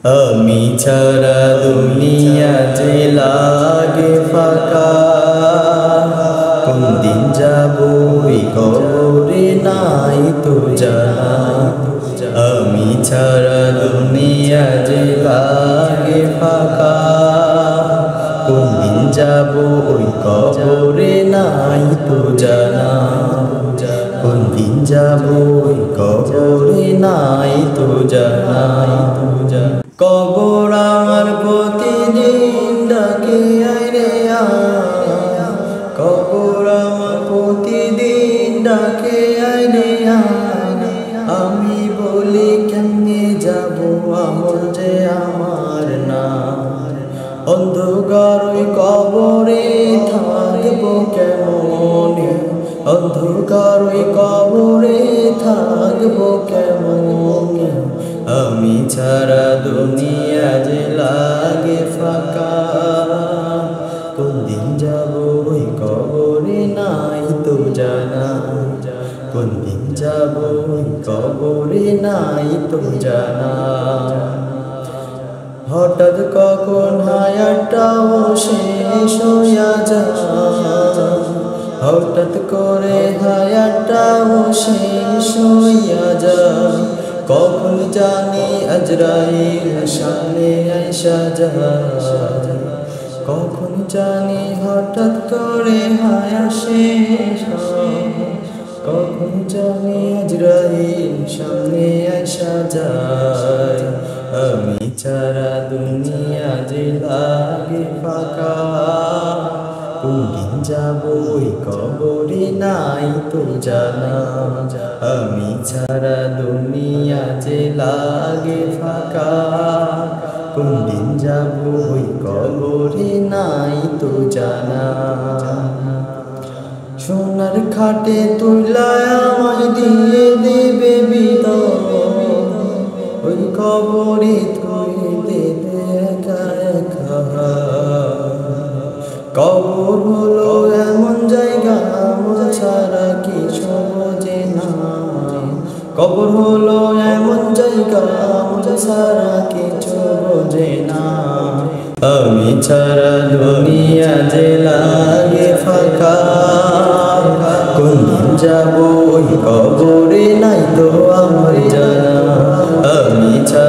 আমি ছাড়া দুনিয়া যে লাগে ফাঁকা, কোন দিন যাবো ওই কবরে নাই তো জানা। আমি ছাড়া দুনিয়া যে লাগে ফাঁকা, কোন দিন যাবো ওই কবরে নাই তো জানা। কোন দিন যাবো ওই কবরে নাই তো জানা। কবর আমার প্রতিদিন ডাকে আয় রে আয়, কবর আমার প্রতিদিন ডাকে আয় রে আয়। আমি বলি কেমনে যাবো আমল যে আমার না, অন্ধকার ওই কবরে থাকবো কেমনে, অন্ধকার ওই কবরে থাকবো কেমনে। আমি ছাড়া দুনিয়া যে লাগে ফাঁকা, কোন দিন যাবো ওই কবরে নাই তো জানা। কোন দিন যাবো ওই কবরে নাই তো জানা। হঠাৎ কখন হায়াতটাও শেষ হইয়া যায়, হঠাৎ করে হায়াতটাও শেষ হইয়া যায়। কখন জানি আজরাইল সামনে আইসা যায়, কখন জানি হঠাৎ করে হায়াত শেষ হয়। কখন জানি আজরাইল সামনে আইসা যায়। আমি ছাড়া দুনিয়া যে লাগে ফাঁকা, কোন দিন যাবো ওই কবরে নাই তো জানা। আমি ছাড়া দুনিয়া যে লাগে ফাঁকা, কোন দিন যাবো ওই কবরে নাই তো জানা। সোনার খাটে তুলায় আমায় দিয়ে দেবে বিদায়, ওই কবরে তুই দেবে একা একা। কবর হলো এমন জায়গা আমল ছাড়া কিছু বোঝে না, কবর হলো এমন জায়গা আমল ছাড়া কিছু বোঝে না। আমি ছাড়া দুনিয়া যে লাগে ফাঁকা, কোন দিন যাবো ওই কবরে নাই তো আমার জানা। আমি ছাড়া